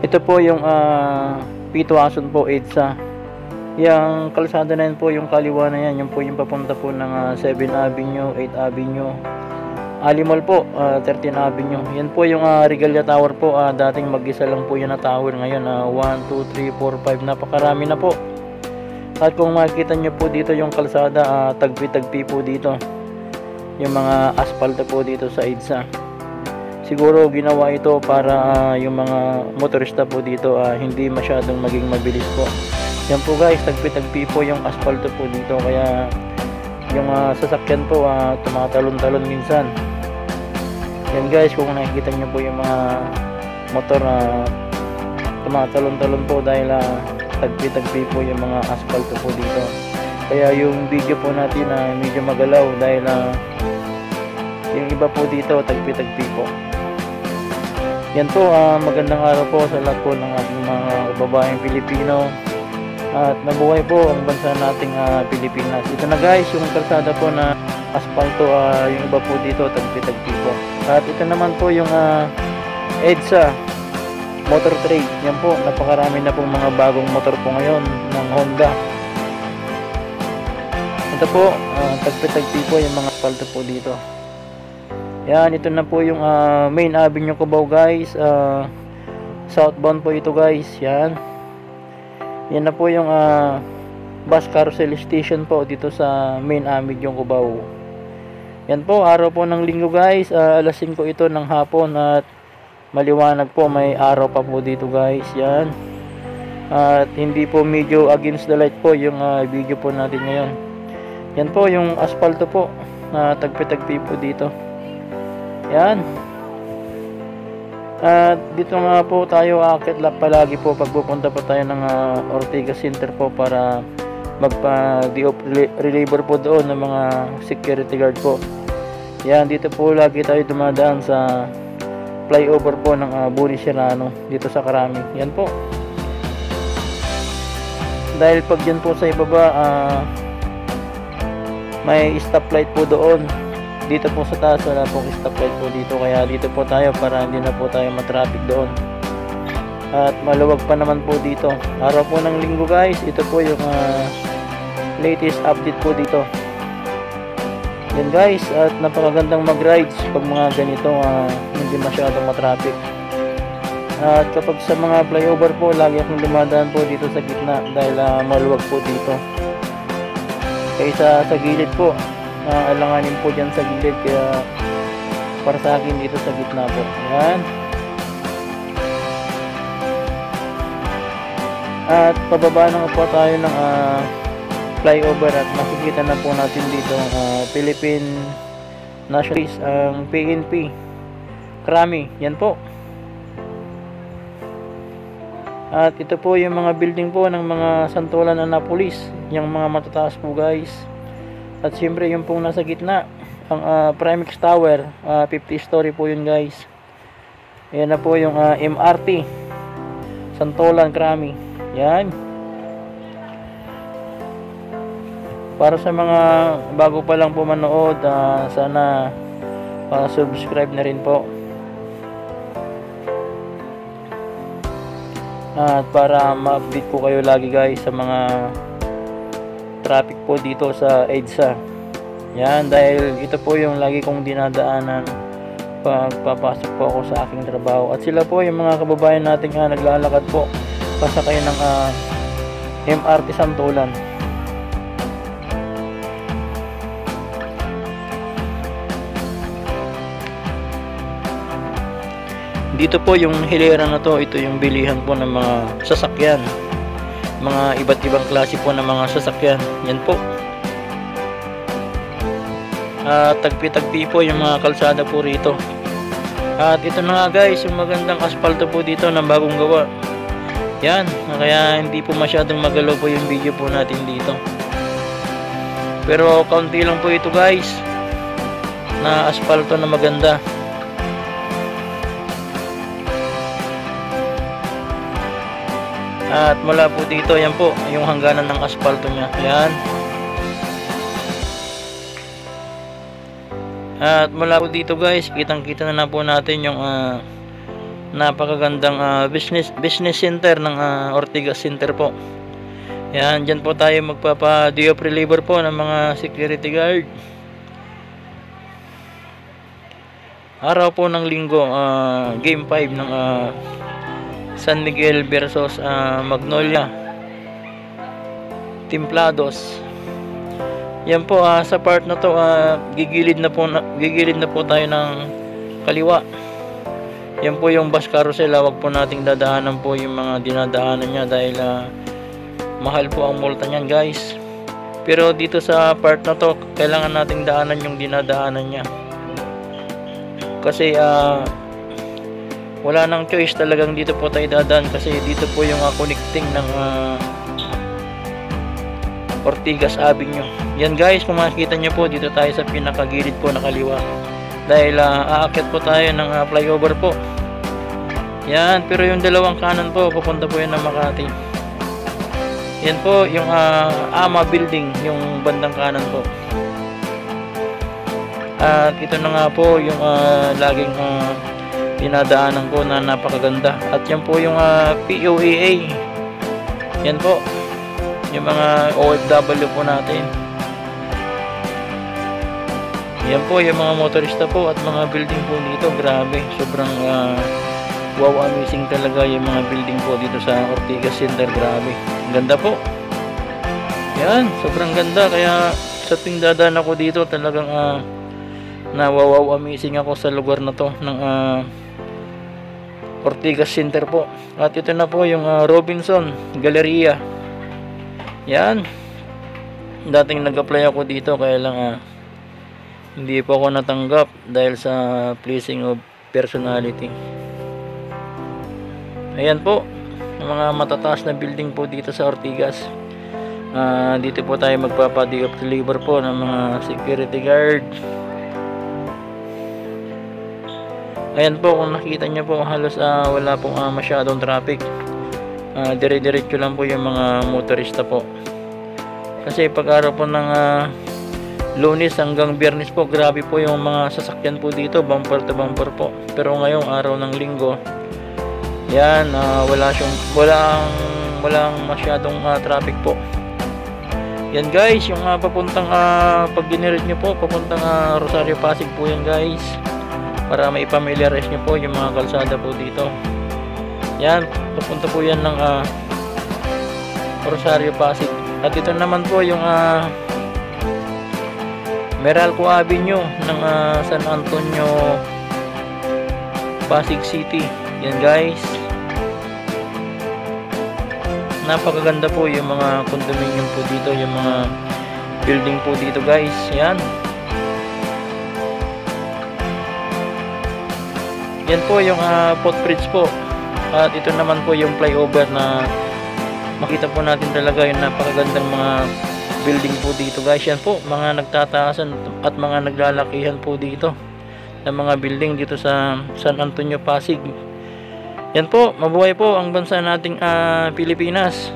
Ito po yung Pituason po, EDSA. Yung kalsada na yun po, yung kaliwa na yan, yung po yung papunta po ng 7 Avenue, 8 Avenue, Alimol po, 13 Avenue. Yan po yung Regalia Tower po. Dating mag-isa lang po yan na tower. Ngayon 1, 2, 3, 4, 5, napakarami na po. At kung makikita nyo po dito yung kalsada, tagpi-tagpi po dito yung mga asfalto po dito sa EDSA. Siguro ginawa ito para yung mga motorista po dito hindi masyadong maging mabilis po. Yan po guys, tagpi-tagpi po yung asfalto po dito, kaya yung sasakyan po tumatalon-talon minsan. Yan guys, kung nakikita nyo po yung mga motor tumatalon-talon po dahil tagpi-tagpi po yung mga asfalto po dito. Kaya yung video po natin medyo magalaw dahil yung iba po dito tagpi-tagpi po. Yan po, magandang araw po sa lahat po ng ating mga kababayang Pilipino. At mabuhay po ang bansa nating Pilipinas. Ito na guys, yung kalsada po na asfalto, yung iba po dito tagpi-tagpi po. At ito naman po yung EDSA Motor Trade. Yan po, napakarami na pong mga bagong motor po ngayon ng Honda. Ito po, tagpi-tagpi po yung mga asfalto po dito. Yan, ito na po yung Main Avenue Cubao guys. Southbound po ito guys. Yan. Yan na po yung bus carousel station po dito sa Main Avenue Cubao. Yan po, araw po ng linggo guys. Alas 5 ito ng hapon at maliwanag po, may araw pa po dito guys. Yan. At hindi po medyo against the light po yung video po natin ngayon. Yan po yung asfalto po na tagpi-tagpi po dito. Yan. At dito nga po tayo akit palagi po pag pupunta pa tayo ng Ortigas Center po para magpa-day-off reliever po doon ng mga security guard po. Yan, dito po lagi tayo dumadaan sa flyover po ng Boni Serrano dito sa Carami. Yan po. Dahil pag dyan po sa ibaba may stoplight po doon. Dito po sa taas wala pong stoplight po dito, kaya dito po tayo para hindi na po tayo matraffic doon. At maluwag pa naman po dito. Araw po ng linggo guys. Ito po yung latest update po dito. Yan guys, at napakagandang mag-rides pag mga ganito hindi masyadong matraffic. At kapag sa mga flyover po, lagi akong dumadaan po dito sa gitna dahil maluwag po dito. Kaysa sa gilid po, alanganin po dyan sa gilid, kaya para sa akin dito sa gitna po. Yan. At pababa na po tayo ng flyover at makikita na po natin dito Philippine National Police, ang PNP Krami. Yan po. At ito po yung mga building po ng mga santolan na police, yung mga matataas po guys. At siyempre yung pong nasa gitna, ang Primex Tower, 50 story po yun guys. Ayan na po yung MRT Santolan Krami. Yan. Para sa mga bago pa lang po manood, sana subscribe na rin po. At para ma-update po kayo lagi guys sa mga traffic po dito sa EDSA. Yan, dahil ito po yung lagi kong dinadaanan pag papasok po ako sa aking trabaho. At sila po yung mga kababayan natin naglalakad po pasakay ng MRT Santolan. Dito po yung hilera na to, ito yung bilihan po ng mga sasakyan, mga iba't ibang klase po ng mga sasakyan. Yan po. Tagpi-tagpi po yung mga kalsada po rito. At ito na nga guys, yung magandang asfalto po dito na bagong gawa. Yan, kaya hindi po masyadong magalaw po yung video po natin dito. Pero kaunti lang po ito guys na asfalto na maganda. At mula po dito, yan po yung hangganan ng asfalto nya. Yan. At mula po dito guys, kitang kita na po natin yung Napakagandang business center ng Ortigas Center po. Yan, dyan po tayo magpapa-day of reliever po ng mga security guard. Araw po ng linggo, game 5 ng San Miguel versus Magnolia Templados. Yan po, sa part na to, gigilid na po tayo ng kaliwa. Yan po yung bus carousel. Wag po nating dadaanan po yung mga dinadaanan niya dahil mahal po ang multa niyan, guys. Pero dito sa part na to, kailangan nating daanan yung dinadaanan niya. Kasi wala nang choice, talagang dito po tayo dadaan kasi dito po yung connecting ng Ortigas Avenue. Yan, guys, kung makikita nyo po, dito tayo sa pinakagilid po na kaliwa dahil aakyat po tayo ng flyover po. Yan, pero yung dalawang kanan po, pupunta po yan ng Makati. Yan po yung AMA building, yung bandang kanan po. At ito na nga po yung laging dinadaanan ko na napakaganda. At yan po yung POEA. Yan po yung mga OFW po natin. Yan po yung mga motorista po at mga building po dito. Grabe, sobrang wow, amazing talaga yung mga building po dito sa Ortigas Center. Grabe, ganda po. Yan, sobrang ganda. Kaya sa tuwing dadaan ako dito, talagang na wow, amazing ako sa lugar na to ng Ortigas Center po. At ito na po yung Robinson Galleria. Yan, dating nag-apply ako dito, kaya lang hindi po ako natanggap dahil sa pleasing of personality. Ayan po yung mga matataas na building po dito sa Ortigas. Dito po tayo magpapa-day of reliever po ng mga security guard. Ayan po, kung nakita nyo po, halos wala pong masyadong traffic. Dire-diretso lang po yung mga motorista po. Kasi pag araw po ng Lunes hanggang Biyernes po, grabe po yung mga sasakyan po dito, bumper to bumper po. Pero ngayong araw ng linggo, yan, walang masyadong traffic po. Yan, guys, yung papuntang pag diniret nyo po, papuntang Rosario Pasig po yan, guys, para maipamiliarize nyo po yung mga kalsada po dito. Yan, papunta po yan ng Rosario Pasig. At ito naman po yung Meralco Avenue ng San Antonio, Pasig City. Yan, guys, napakaganda po yung mga condominium po dito, yung mga building po dito, guys. Yan, yan po yung footbridge po. At ito naman po yung flyover na makita po natin talaga yung napakagandang mga building po dito, guys. Yan po, mga nagtataasan at mga naglalakihan po dito ng mga building dito sa San Antonio, Pasig. Yan po, mabuhay po ang bansa nating Pilipinas.